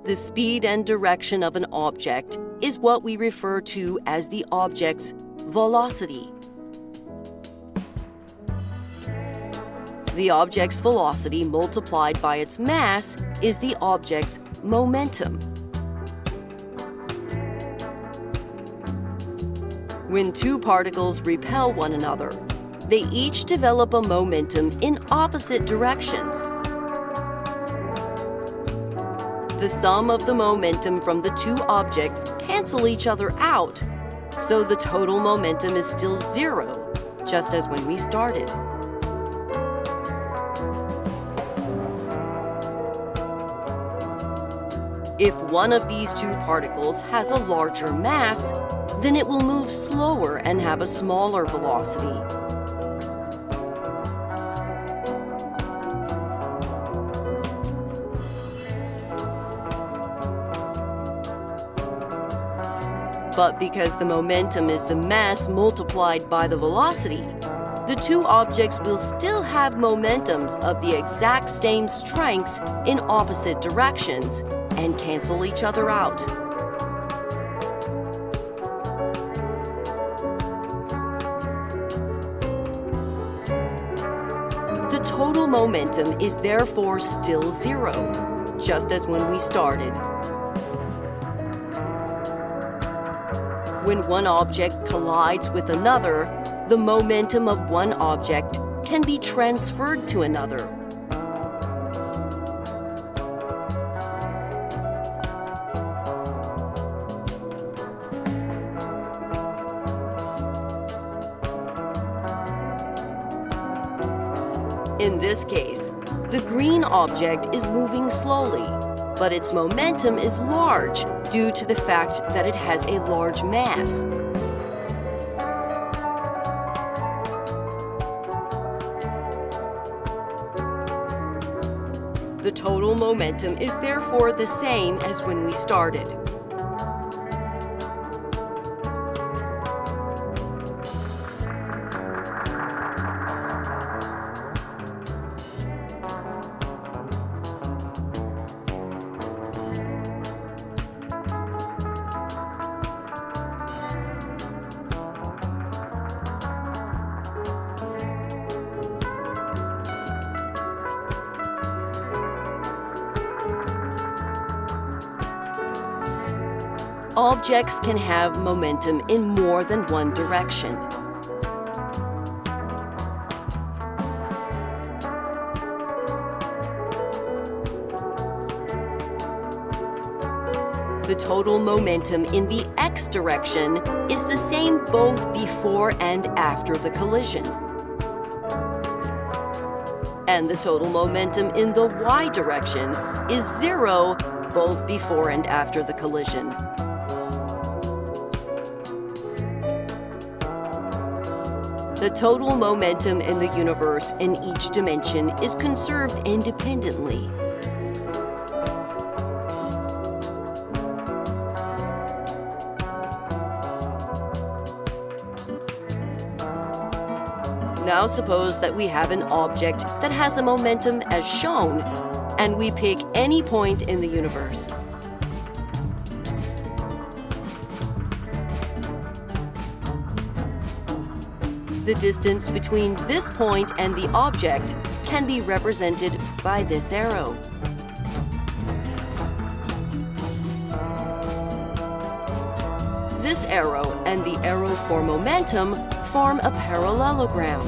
The speed and direction of an object is what we refer to as the object's velocity. The object's velocity multiplied by its mass is the object's momentum. When two particles repel one another, they each develop a momentum in opposite directions. The sum of the momentum from the two objects cancel each other out, so the total momentum is still zero, just as when we started. If one of these two particles has a larger mass, then it will move slower and have a smaller velocity. But because the momentum is the mass multiplied by the velocity, the two objects will still have momentums of the exact same strength in opposite directions and cancel each other out. The total momentum is therefore still zero, just as when we started. When one object collides with another, the momentum of one object can be transferred to another. In this case, the green object is moving slowly, but its momentum is large due to the fact that it has a large mass. The total momentum is therefore the same as when we started. Objects can have momentum in more than one direction. The total momentum in the x direction is the same both before and after the collision. And the total momentum in the y direction is zero both before and after the collision. The total momentum in the universe in each dimension is conserved independently. Now suppose that we have an object that has a momentum as shown, and we pick any point in the universe. The distance between this point and the object can be represented by this arrow. This arrow and the arrow for momentum form a parallelogram.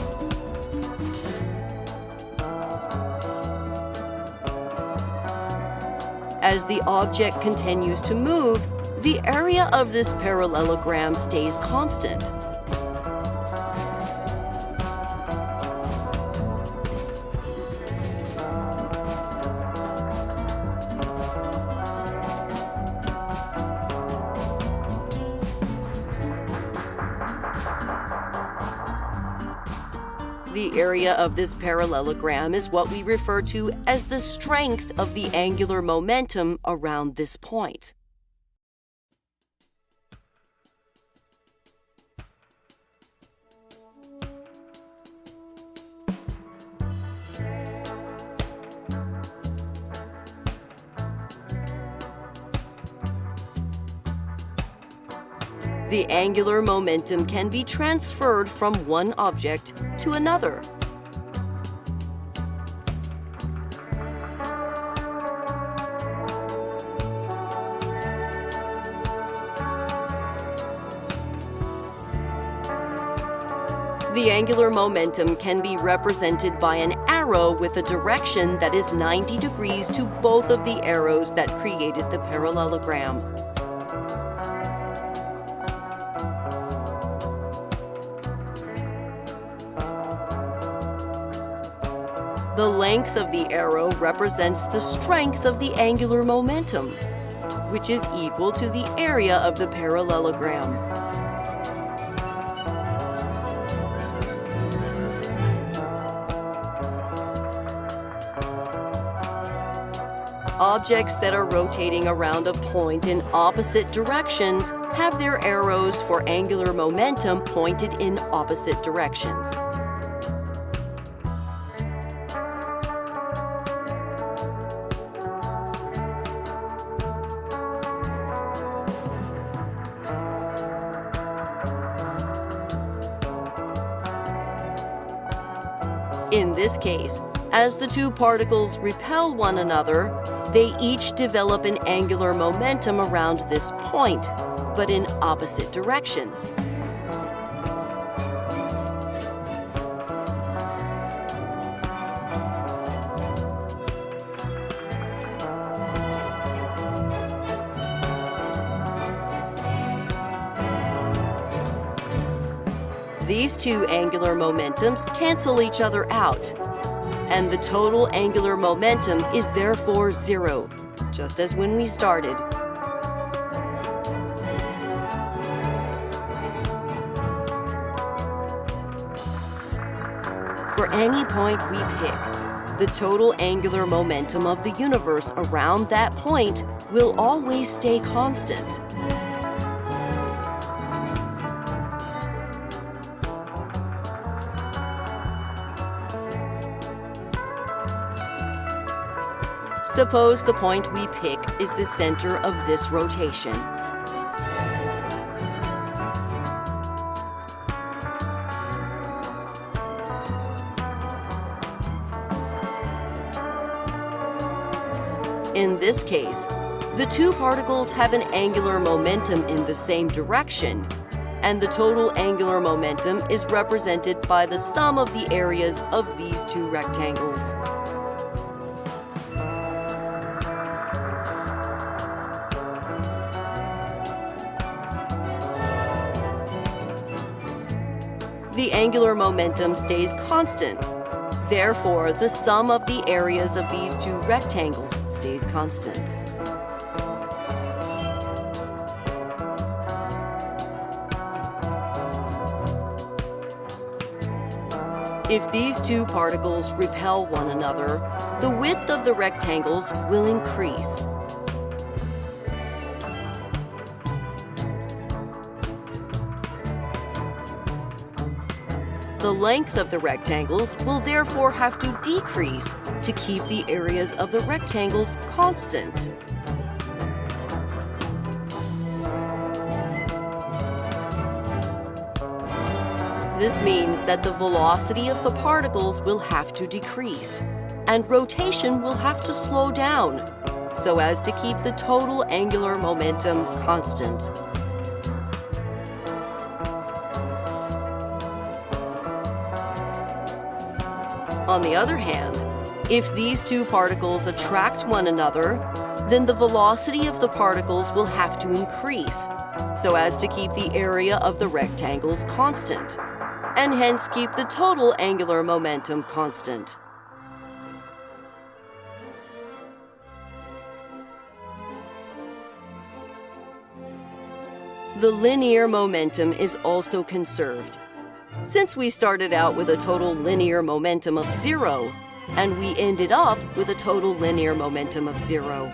As the object continues to move, the area of this parallelogram stays constant. The area of this parallelogram is what we refer to as the strength of the angular momentum around this point. The angular momentum can be transferred from one object to another. The angular momentum can be represented by an arrow with a direction that is 90 degrees to both of the arrows that created the parallelogram. The length of the arrow represents the strength of the angular momentum, which is equal to the area of the parallelogram. Objects that are rotating around a point in opposite directions have their arrows for angular momentum pointed in opposite directions. In this case, as the two particles repel one another, they each develop an angular momentum around this point, but in opposite directions. These two angular momentums cancel each other out, and the total angular momentum is therefore zero, just as when we started. For any point we pick, the total angular momentum of the universe around that point will always stay constant. Suppose the point we pick is the center of this rotation. In this case, the two particles have an angular momentum in the same direction, and the total angular momentum is represented by the sum of the areas of these two rectangles. The angular momentum stays constant. Therefore, the sum of the areas of these two rectangles stays constant. If these two particles repel one another, the width of the rectangles will increase. The length of the rectangles will therefore have to decrease to keep the areas of the rectangles constant. This means that the velocity of the particles will have to decrease, and rotation will have to slow down, so as to keep the total angular momentum constant. On the other hand, if these two particles attract one another, then the velocity of the particles will have to increase, so as to keep the area of the rectangles constant, and hence keep the total angular momentum constant. The linear momentum is also conserved. Since we started out with a total linear momentum of 0, and we ended up with a total linear momentum of 0.